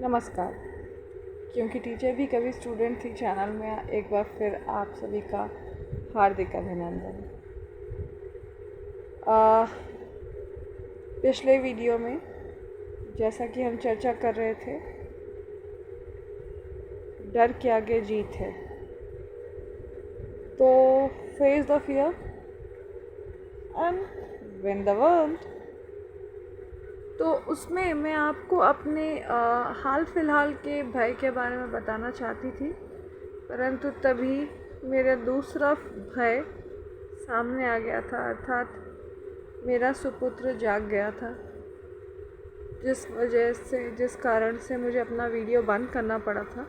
नमस्कार। क्योंकि टीचर भी कभी स्टूडेंट थी चैनल में एक बार फिर आप सभी का हार्दिक अभिनंदन। पिछले वीडियो में जैसा कि हम चर्चा कर रहे थे, डर के आगे जीत है, तो face the fear and win the world. तो उसमें मैं आपको अपने हाल फिलहाल के भय के बारे में बताना चाहती थी, परंतु तभी मेरा दूसरा भय सामने आ गया था, अर्थात मेरा सुपुत्र जाग गया था, जिस कारण से मुझे अपना वीडियो बंद करना पड़ा था,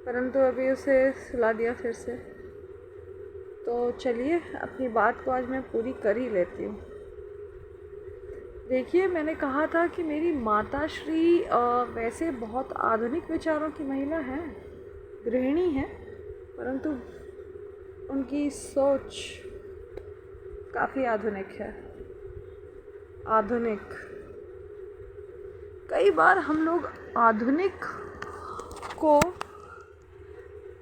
परंतु अभी उसे सुला दिया फिर से। तो चलिए अपनी बात को आज मैं पूरी कर ही लेती हूँ। देखिए, मैंने कहा था कि मेरी माता श्री वैसे बहुत आधुनिक विचारों की महिला हैं, गृहिणी हैं, परंतु उनकी सोच काफ़ी आधुनिक है। आधुनिक, कई बार हम लोग आधुनिक को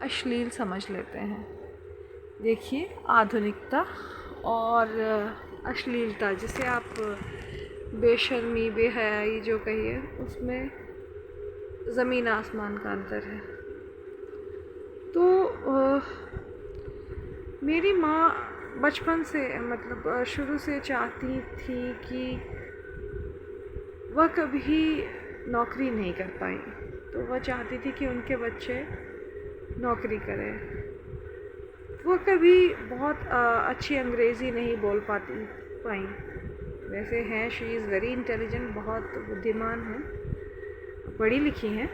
अश्लील समझ लेते हैं। देखिए, आधुनिकता और अश्लीलता, जिसे आप बेशर्मी बेहयाई जो कहिए, उसमें ज़मीन आसमान का अंतर है। तो मेरी माँ बचपन से, मतलब शुरू से चाहती थी कि वह कभी नौकरी नहीं कर पाई, तो वह चाहती थी कि उनके बच्चे नौकरी करें। वह कभी बहुत अच्छी अंग्रेज़ी नहीं बोल पाई। वैसे हैं, शी इज़ वेरी इंटेलिजेंट, बहुत बुद्धिमान हैं, पढ़ी लिखी हैं,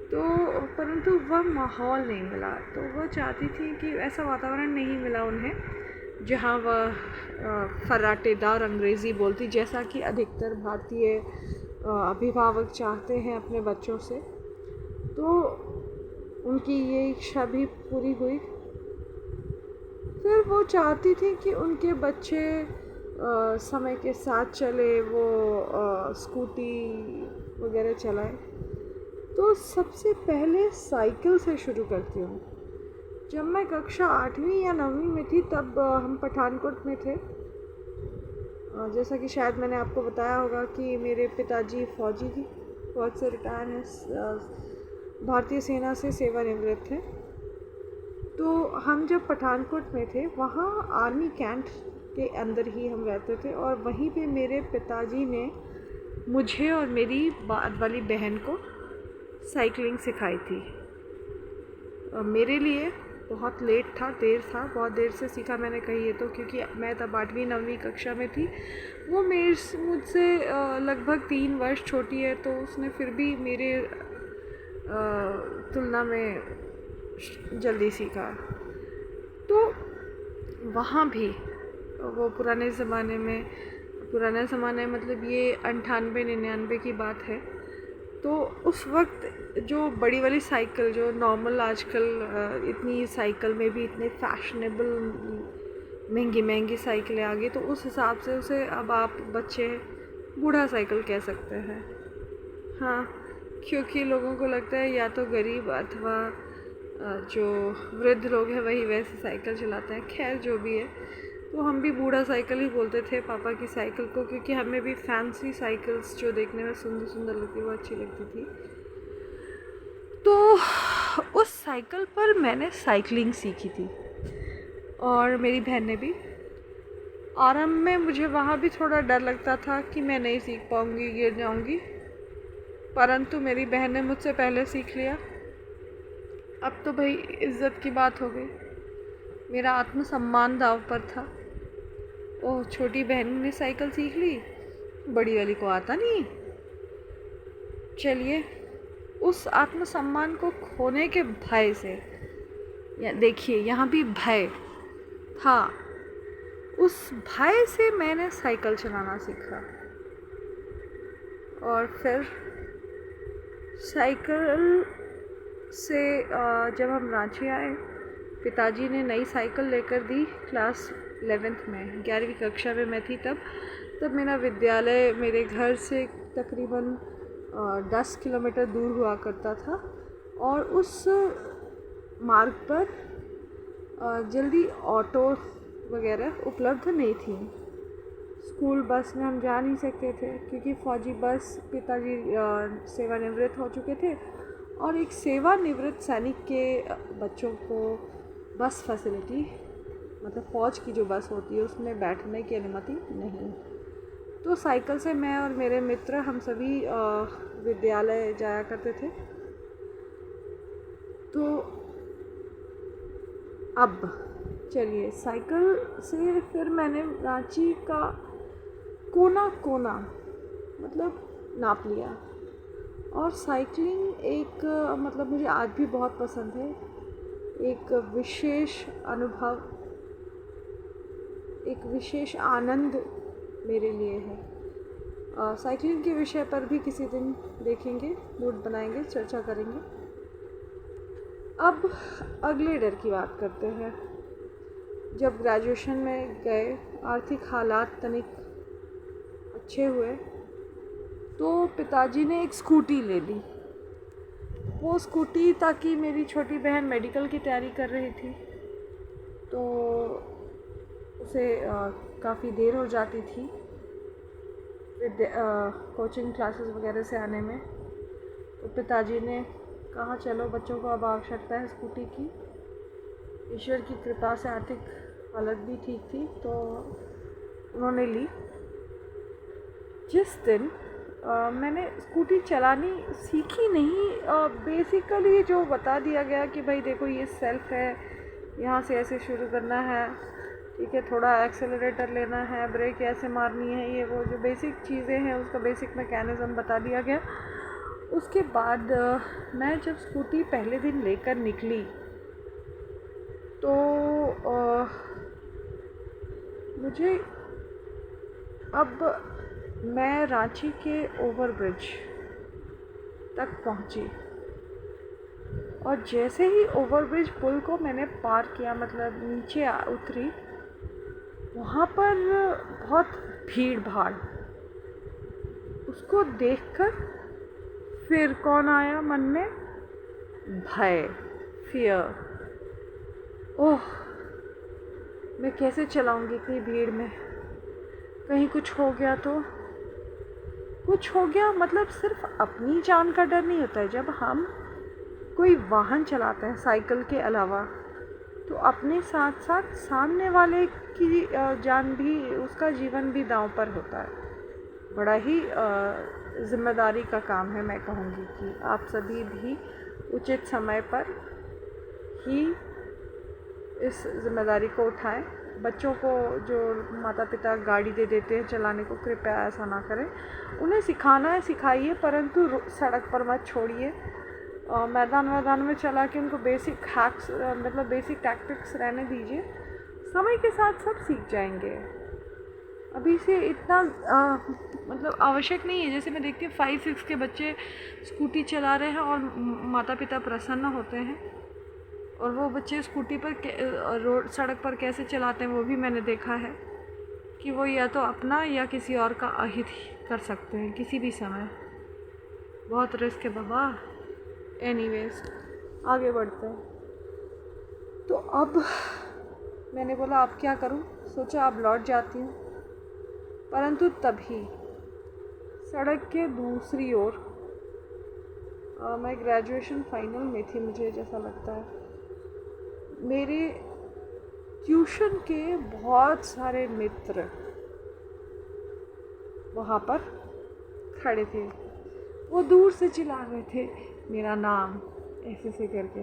तो परंतु वह माहौल नहीं मिला। तो वह चाहती थी कि ऐसा वातावरण नहीं मिला उन्हें जहाँ वह फर्राटेदार अंग्रेज़ी बोलती, जैसा कि अधिकतर भारतीय अभिभावक चाहते हैं अपने बच्चों से। तो उनकी ये इच्छा भी पूरी हुई। फिर वो चाहती थी कि उनके बच्चे समय के साथ चले, वो स्कूटी वगैरह चलाए। तो सबसे पहले साइकिल से शुरू करती हूँ। जब मैं कक्षा 8वीं या 9वीं में थी, तब हम पठानकोट में थे। जैसा कि शायद मैंने आपको बताया होगा कि मेरे पिताजी फौज से रिटायर हैं, भारतीय सेना से सेवानिवृत्त हैं। तो हम जब पठानकोट में थे, वहाँ आर्मी कैंप के अंदर ही हम रहते थे, और वहीं पे मेरे पिताजी ने मुझे और मेरी बाद वाली बहन को साइकिलिंग सिखाई थी। मेरे लिए बहुत लेट था, बहुत देर से सीखा मैंने, कही है तो, क्योंकि मैं तब 8वीं 9वीं कक्षा में थी। वो मुझसे लगभग 3 वर्ष छोटी है, तो उसने फिर भी मेरे तुलना में जल्दी सीखा। तो वहाँ भी वो पुराने ज़माने मतलब ये 98-99 की बात है। तो उस वक्त जो बड़ी वाली साइकिल, जो नॉर्मल आजकल इतनी साइकिल में भी इतने फैशनेबल महंगी साइकिलें आ गई, तो उस हिसाब से उसे अब आप बच्चे बूढ़ा साइकिल कह सकते हैं। हाँ, क्योंकि लोगों को लगता है या तो गरीब अथवा जो वृद्ध लोग हैं वही वैसे साइकिल चलाते हैं। खैर, जो भी है, तो हम भी बूढ़ा साइकिल ही बोलते थे पापा की साइकिल को, क्योंकि हमें भी फैंसी साइकिल्स जो देखने में सुंदर सुंदर लगती, वो अच्छी लगती थी। तो उस साइकिल पर मैंने साइकिलिंग सीखी थी, और मेरी बहन ने भी। आरंभ में मुझे वहाँ भी थोड़ा डर लगता था कि मैं नहीं सीख पाऊँगी, गिर जाऊँगी, परंतु मेरी बहन ने मुझसे पहले सीख लिया। अब तो भाई इज़्ज़त की बात हो गई, मेरा आत्मसम्मान दाव पर था। ओह, छोटी बहन ने साइकिल सीख ली, बड़ी वाली को आता नहीं। चलिए, उस आत्मसम्मान को खोने के भय से, देखिए यहाँ भी भय था, उस भय से मैंने साइकिल चलाना सीखा। और फिर साइकिल से जब हम रांची आए, पिताजी ने नई साइकिल लेकर दी क्लास 11th में, 11वीं कक्षा में मैं थी तब। मेरा विद्यालय मेरे घर से तकरीबन 10 किलोमीटर दूर हुआ करता था और उस मार्ग पर जल्दी ऑटो वगैरह उपलब्ध नहीं थी। स्कूल बस में हम जा नहीं सकते थे क्योंकि फ़ौजी बस पिताजी सेवानिवृत्त हो चुके थे और एक सेवानिवृत्त सैनिक के बच्चों को बस फैसिलिटी मतलब फ़ौज की जो बस होती है उसमें बैठने की अनुमति नहीं। तो साइकिल से मैं और मेरे मित्र हम सभी विद्यालय जाया करते थे। तो अब चलिए साइकिल से फिर मैंने रांची का कोना कोना मतलब नाप लिया और साइकिलिंग एक मतलब मुझे आज भी बहुत पसंद है। एक विशेष अनुभव, एक विशेष आनंद मेरे लिए है। साइकिलिंग के विषय पर भी किसी दिन देखेंगे, मूड बनाएंगे, चर्चा करेंगे। अब अगले डर की बात करते हैं। जब ग्रेजुएशन में गए, आर्थिक हालात तनिक अच्छे हुए तो पिताजी ने एक स्कूटी ले ली। वो स्कूटी ताकि मेरी छोटी बहन मेडिकल की तैयारी कर रही थी तो उसे काफ़ी देर हो जाती थी कोचिंग क्लासेस वगैरह से आने में। तो पिताजी ने कहा चलो बच्चों को अब आवश्यकता है स्कूटी की। ईश्वर की कृपा से आर्थिक हालत भी ठीक थी तो उन्होंने ली। जिस दिन मैंने स्कूटी चलानी सीखी नहीं, बेसिकली जो बता दिया गया कि भाई देखो ये सेल्फ है, यहाँ से ऐसे शुरू करना है, ठीक है, थोड़ा एक्सेलरेटर लेना है, ब्रेक ऐसे मारनी है, ये वो जो बेसिक चीज़ें हैं उसका बेसिक मैकेनिज़्म बता दिया गया। उसके बाद मैं जब स्कूटी पहले दिन लेकर निकली तो मुझे अब मैं रांची के ओवरब्रिज तक पहुंची और जैसे ही ओवरब्रिज पुल को मैंने पार किया मतलब नीचे उतरी, वहाँ पर बहुत भीड़ भाड़। उसको देखकर फिर कौन आया मन में? भय, फियर। ओह, मैं कैसे चलाऊंगी इतनी भीड़ में? कहीं कुछ हो गया तो? कुछ हो गया मतलब सिर्फ अपनी जान का डर नहीं होता है। जब हम कोई वाहन चलाते हैं साइकिल के अलावा तो अपने साथ साथ सामने वाले की जान भी, उसका जीवन भी दांव पर होता है। बड़ा ही ज़िम्मेदारी का काम है। मैं कहूँगी कि आप सभी भी उचित समय पर ही इस ज़िम्मेदारी को उठाएं। बच्चों को जो माता पिता गाड़ी दे देते हैं चलाने को, कृपया ऐसा ना करें। उन्हें सिखाना है सिखाइए, परंतु सड़क पर मत छोड़िए। मैदान में चला के उनको बेसिक हैक्स मतलब बेसिक टैक्टिक्स रहने दीजिए। समय के साथ सब सीख जाएंगे। अभी से इतना मतलब आवश्यक नहीं है। जैसे मैं देखती हूँ 5-6 के बच्चे स्कूटी चला रहे हैं और माता पिता प्रसन्न होते हैं, और वो बच्चे स्कूटी पर रोड सड़क पर कैसे चलाते हैं वो भी मैंने देखा है कि वो या तो अपना या किसी और का अहित ही कर सकते हैं किसी भी समय। बहुत रिस्क है बाबा। एनीवेज, आगे बढ़ते हैं। तो अब मैंने बोला अब क्या करूं, सोचा अब लौट जाती हूं। परंतु तभी सड़क के दूसरी ओर, मैं ग्रेजुएशन फाइनल में थी मुझे जैसा लगता है, मेरे ट्यूशन के बहुत सारे मित्र वहाँ पर खड़े थे। वो दूर से चिल्ला रहे थे मेरा नाम ऐसे से करके,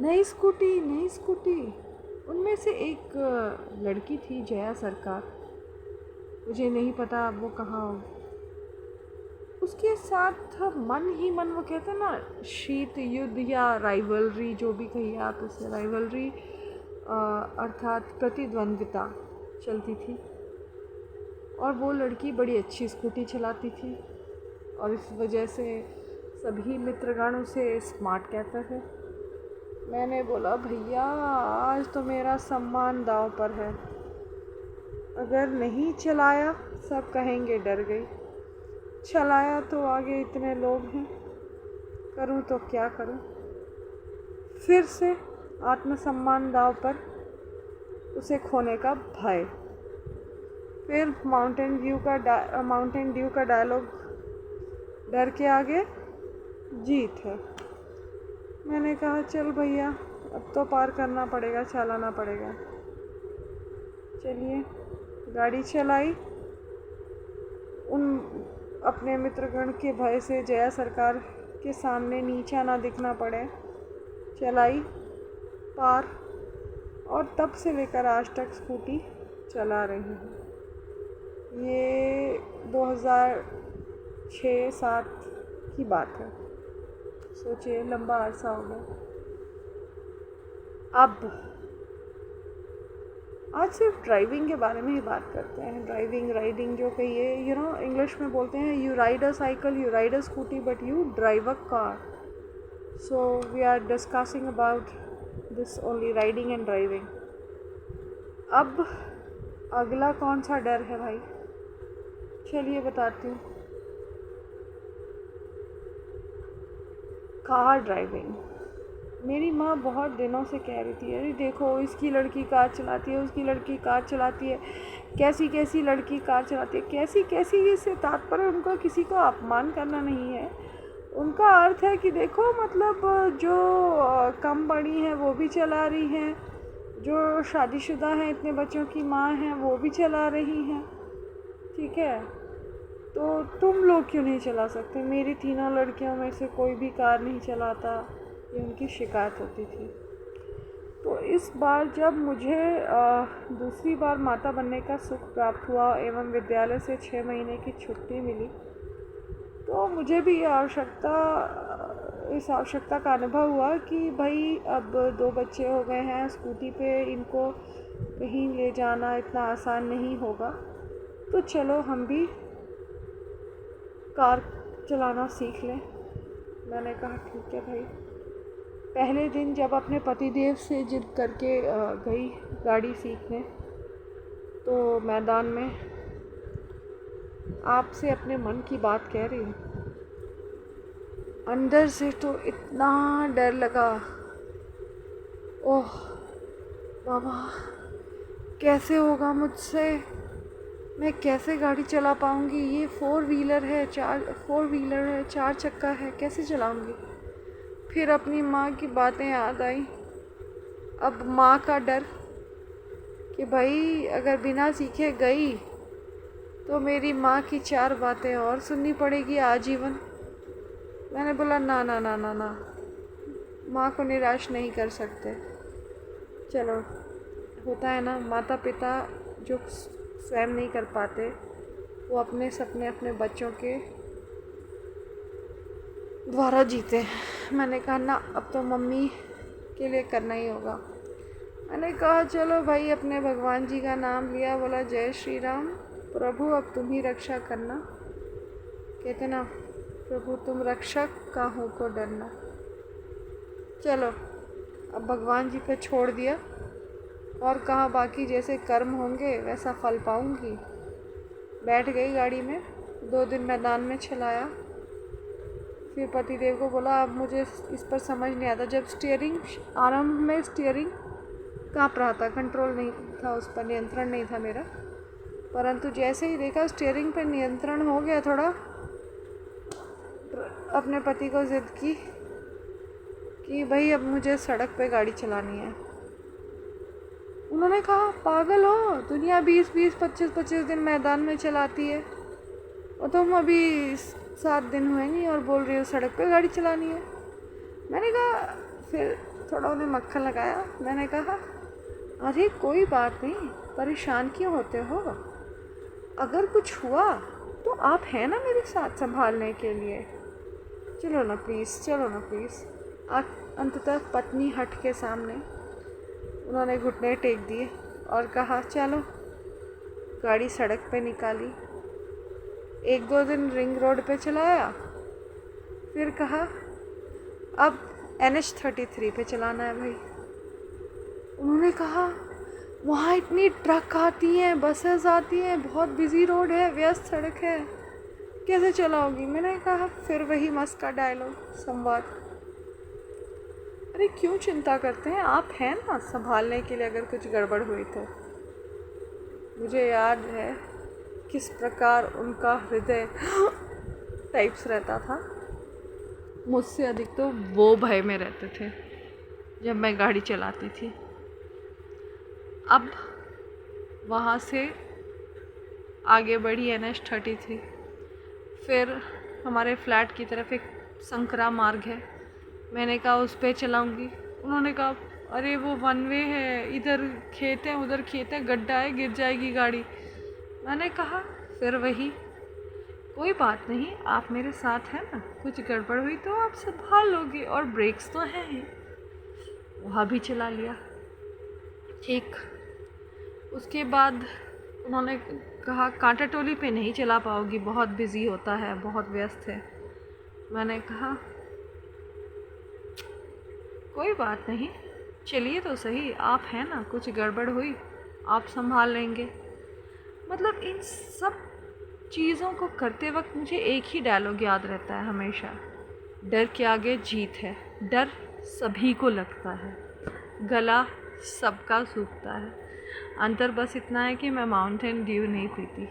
नई स्कूटी नई स्कूटी। उनमें से एक लड़की थी जया सरकार, मुझे नहीं पता वो कहाँ। उसके साथ मन ही मन, वो कहते हैं ना, शीत युद्ध या राइवलरी, जो भी कहिए आप उसे, राइवलरी अर्थात प्रतिद्वंद्विता चलती थी। और वो लड़की बड़ी अच्छी स्कूटी चलाती थी और इस वजह से सभी मित्रगण उसे स्मार्ट कहते थे। मैंने बोला भैया आज तो मेरा सम्मान दांव पर है, अगर नहीं चलाया सब कहेंगे डर गई। चलाया तो आगे इतने लोग हैं, करूं तो क्या करूं। फिर से आत्मसम्मान दांव पर, उसे खोने का भय। फिर माउंटेन ड्यू का डायलॉग, डर के आगे जीत है। मैंने कहा चल भैया, अब तो पार करना पड़ेगा, चलाना पड़ेगा। चलिए, गाड़ी चलाई। उन अपने मित्रगण के भय से जया सरकार के सामने नीचा ना दिखना पड़े, चलाई पार। और तब से लेकर आज तक स्कूटी चला रही हूँ। ये 2006-07 की बात है, सोचिए लंबा अरसा हो गया। अब आज सिर्फ ड्राइविंग के बारे में ही बात करते हैं। ड्राइविंग, राइडिंग जो कहिए, इंग्लिश में बोलते हैं you ride a cycle, you ride a scooty, but you drive a car. So we are discussing about this only, riding and driving. अब अगला कौन सा डर है भाई, चलिए बताती हूँ। Car driving. मेरी माँ बहुत दिनों से कह रही थी, अरे देखो इसकी लड़की कार चलाती है, उसकी लड़की कार चलाती है, कैसी कैसी लड़की कार चलाती है। कैसी कैसी से तात्पर्य उनका किसी को अपमान करना नहीं है। उनका अर्थ है कि देखो, मतलब जो कम बड़ी हैं वो भी चला रही हैं, जो शादीशुदा हैं, इतने बच्चों की माँ हैं, वो भी चला रही हैं, ठीक है, तो तुम लोग क्यों नहीं चला सकते। मेरी तीनों लड़कियों में से कोई भी कार नहीं चलाता, ये उनकी शिकायत होती थी। तो इस बार जब मुझे दूसरी बार माता बनने का सुख प्राप्त हुआ एवं विद्यालय से 6 महीने की छुट्टी मिली, तो मुझे भी इस आवश्यकता का अनुभव हुआ कि भाई अब 2 बच्चे हो गए हैं, स्कूटी पे इनको कहीं ले जाना इतना आसान नहीं होगा, तो चलो हम भी कार चलाना सीख लें। मैंने कहा ठीक है भाई। पहले दिन जब अपने पतिदेव से जिद करके गई गाड़ी सीखने, तो मैदान में आपसे अपने मन की बात कह रही हूँ, अंदर से तो इतना डर लगा, ओह बाबा कैसे होगा मुझसे, मैं कैसे गाड़ी चला पाऊँगी। ये 4 व्हीलर है, 4 चक्का है, कैसे चलाऊँगी। फिर अपनी माँ की बातें याद आई। अब माँ का डर कि भाई अगर बिना सीखे गई तो मेरी माँ की 4 बातें और सुननी पड़ेगी आजीवन। मैंने बोला ना ना ना ना ना, माँ को निराश नहीं कर सकते। चलो, होता है ना, माता पिता जो स्वयं नहीं कर पाते, वो अपने सपने अपने बच्चों के द्वारा जीते हैं। मैंने कहा ना, अब तो मम्मी के लिए करना ही होगा। मैंने कहा चलो भाई, अपने भगवान जी का नाम लिया, बोला जय श्री राम, प्रभु अब तुम ही रक्षा करना। कहते ना, प्रभु तुम रक्षक, काहू को डरना। चलो, अब भगवान जी पे छोड़ दिया और कहा बाकी जैसे कर्म होंगे वैसा फल पाऊंगी। बैठ गई गाड़ी में, 2 दिन मैदान में चलाया। फिर पतिदेव को बोला अब मुझे इस पर समझ नहीं आता। जब आरंभ में स्टीयरिंग काँप रहा था, कंट्रोल नहीं था, उस पर नियंत्रण नहीं था मेरा, परंतु जैसे ही देखा स्टीयरिंग पर नियंत्रण हो गया थोड़ा, अपने पति को ज़िद की कि भाई अब मुझे सड़क पे गाड़ी चलानी है। उन्होंने कहा पागल हो, दुनिया 20-20, 25-25 दिन मैदान में चलाती है और तुम अभी 7 दिन हुए नहीं और बोल रही हो सड़क पे गाड़ी चलानी है। मैंने कहा, फिर थोड़ा उन्हें मक्खन लगाया। मैंने कहा अरे कोई बात नहीं, परेशान क्यों होते हो, अगर कुछ हुआ तो आप हैं ना मेरे साथ संभालने के लिए, चलो ना प्लीज़, चलो ना प्लीज़। अंततः पत्नी हट के सामने उन्होंने घुटने टेक दिए और कहा चलो। गाड़ी सड़क पे निकाली, 1-2 दिन रिंग रोड पे चलाया, फिर कहा अब NH-33 पे चलाना है भाई। उन्होंने कहा वहाँ इतनी ट्रक आती हैं, बसेस आती हैं, बहुत बिजी रोड है, व्यस्त सड़क है, कैसे चलाओगी? मैंने कहा फिर वही मस्त का डायलॉग, संवाद। अरे क्यों चिंता करते हैं, आप हैं ना संभालने के लिए अगर कुछ गड़बड़ हुई तो। मुझे याद है किस प्रकार उनका हृदय टाइप्स रहता था। मुझसे अधिक तो वो भय में रहते थे जब मैं गाड़ी चलाती थी। अब वहाँ से आगे बढ़ी NH-33, फिर हमारे फ्लैट की तरफ एक संकरा मार्ग है। मैंने कहा उस पे चलाऊंगी। उन्होंने कहा अरे वो वन वे है, इधर खेत है उधर खेत है, गड्ढा है, गिर जाएगी गाड़ी। मैंने कहा फिर वही, कोई बात नहीं, आप मेरे साथ हैं ना, कुछ गड़बड़ हुई तो आप संभाल लोगे, और ब्रेक्स तो हैं ही। वहाँ भी चला लिया। ठीक, उसके बाद उन्होंने कहा कांटा टोली पे नहीं चला पाओगी, बहुत बिज़ी होता है, बहुत व्यस्त है। मैंने कहा कोई बात नहीं, चलिए तो सही, आप हैं ना, कुछ गड़बड़ हुई आप संभाल लेंगे। मतलब इन सब चीज़ों को करते वक्त मुझे एक ही डायलॉग याद रहता है हमेशा, डर के आगे जीत है। डर सभी को लगता है, गला सबका सूखता है, अंतर बस इतना है कि मैं माउंटेन ड्यू नहीं पीती,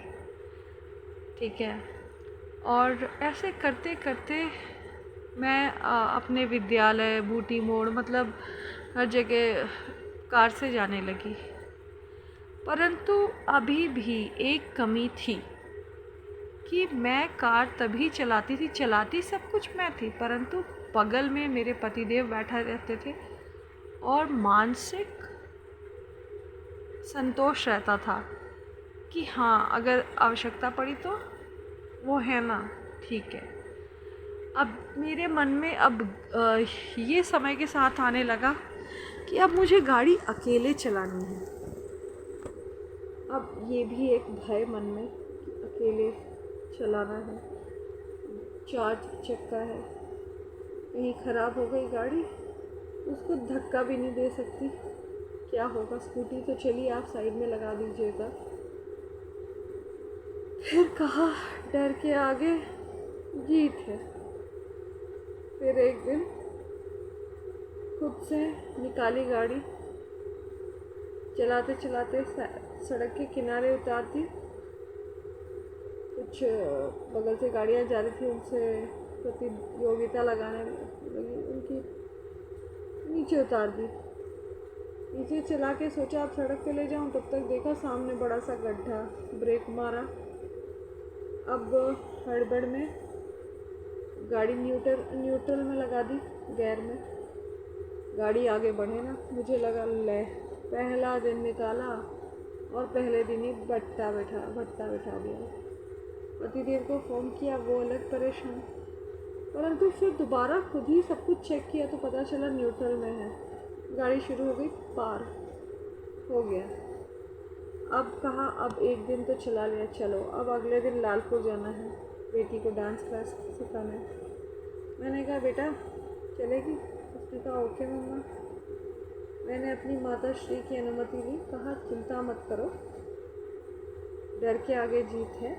ठीक है। और ऐसे करते करते मैं अपने विद्यालय, बूटी मोड़, मतलब हर जगह कार से जाने लगी। परंतु अभी भी एक कमी थी कि मैं कार तभी चलाती सब कुछ मैं थी, परंतु बगल में मेरे पतिदेव बैठा रहते थे और मानसिक संतोष रहता था कि हाँ अगर आवश्यकता पड़ी तो वो है ना, ठीक है। अब मेरे मन में ये समय के साथ आने लगा कि अब मुझे गाड़ी अकेले चलानी है। अब ये भी एक भय मन में कि अकेले चलाना है, 4 चक्का है, कहीं ख़राब हो गई गाड़ी, उसको धक्का भी नहीं दे सकती, क्या होगा। स्कूटी तो चलिए आप साइड में लगा दीजिएगा। फिर कहा डर के आगे जीत है। फिर एक दिन खुद से निकाली गाड़ी, चलाते चलाते सड़क के किनारे उतारती, कुछ बगल से गाड़ियाँ जा रही थी, उनसे प्रतियोगिता लगाने लगी, उनकी नीचे उतार दी। नीचे चला के सोचा अब सड़क पे ले जाऊं, तब तक देखा सामने बड़ा सा गड्ढा, ब्रेक मारा। अब हड़बड़ में गाड़ी न्यूट्रल में लगा दी, गैर में, गाड़ी आगे बढ़े ना। मुझे लगा ले पहला दिन निकाला और पहले दिन ही भट्टा बैठा दिया। पतिदेव को फ़ोन किया, वो अलग परेशान, परंतु फिर दोबारा खुद ही सब कुछ चेक किया तो पता चला न्यूट्रल में है। गाड़ी शुरू हो गई, पार हो गया। अब कहा अब एक दिन तो चला लिया, चलो अब अगले दिन लालपुर जाना है, बेटी को डांस क्लास सिखाना है। मैंने कहा बेटा चलेगी? उसने कहा ओके मम्मा। मैंने अपनी माता श्री की अनुमति ली, कहा चिंता मत करो, डर के आगे जीत है,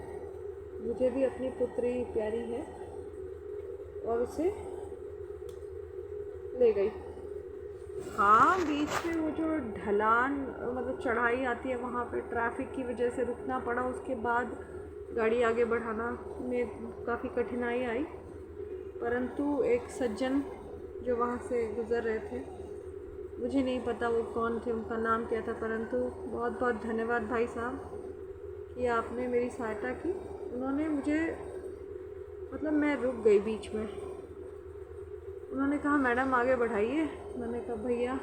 मुझे भी अपनी पुत्री प्यारी है, और उसे ले गई। हाँ बीच में वो जो ढलान मतलब चढ़ाई आती है, वहाँ पे ट्रैफिक की वजह से रुकना पड़ा, उसके बाद गाड़ी आगे बढ़ाना में काफ़ी कठिनाई आई। परंतु एक सज्जन जो वहाँ से गुज़र रहे थे, मुझे नहीं पता वो कौन थे, उनका नाम क्या था, परंतु बहुत बहुत धन्यवाद भाई साहब कि आपने मेरी सहायता की। उन्होंने मुझे मतलब मैं रुक गई बीच में। उन्होंने कहा मैडम आगे बढ़ाइए। मैंने कहा भैया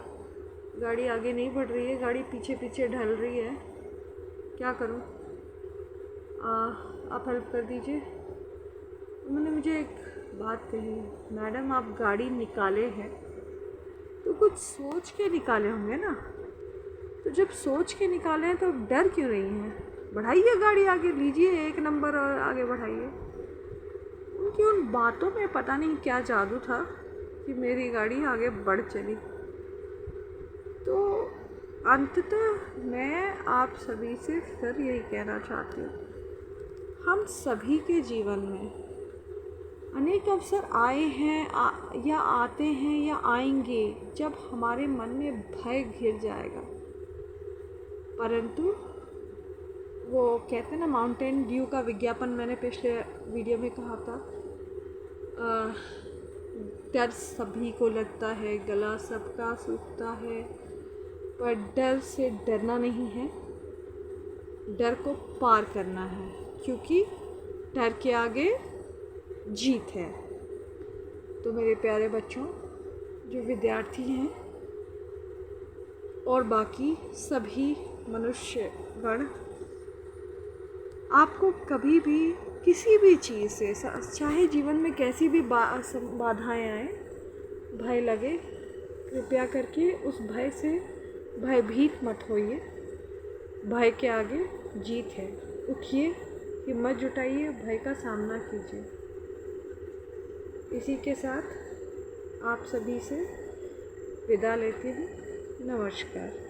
गाड़ी आगे नहीं बढ़ रही है, गाड़ी पीछे पीछे ढल रही है, क्या करूं, आप हेल्प कर दीजिए। उन्होंने मुझे एक बात कही, मैडम आप गाड़ी निकाले हैं तो कुछ सोच के निकाले होंगे ना, तो जब सोच के निकाले हैं तो डर क्यों रही हैं, बढ़ाइए गाड़ी आगे, लीजिए 1 नंबर और आगे बढ़ाइए। उनकी उन बातों में पता नहीं क्या जादू था कि मेरी गाड़ी आगे बढ़ चली। तो अंततः मैं आप सभी से फिर यही कहना चाहती हूँ, हम सभी के जीवन में अनेक अवसर आए हैं या आते हैं या आएंगे जब हमारे मन में भय घिर जाएगा, परंतु वो कहते हैं ना, माउंटेन ड्यू का विज्ञापन मैंने पिछले वीडियो में कहा था। डर सभी को लगता है, गला सबका सूखता है, पर डर से डरना नहीं है, डर को पार करना है, क्योंकि डर के आगे जीत है। तो मेरे प्यारे बच्चों, जो विद्यार्थी हैं और बाकी सभी मनुष्यगण, आपको कभी भी किसी भी चीज़ से, चाहे जीवन में कैसी भी बाधाएं आए, भय लगे, कृपया करके उस भय से भयभीत मत होइए। भय के आगे जीत है। उठिए, हिम्मत जुटाइए, भय का सामना कीजिए। इसी के साथ आप सभी से विदा लेती हूँ। नमस्कार।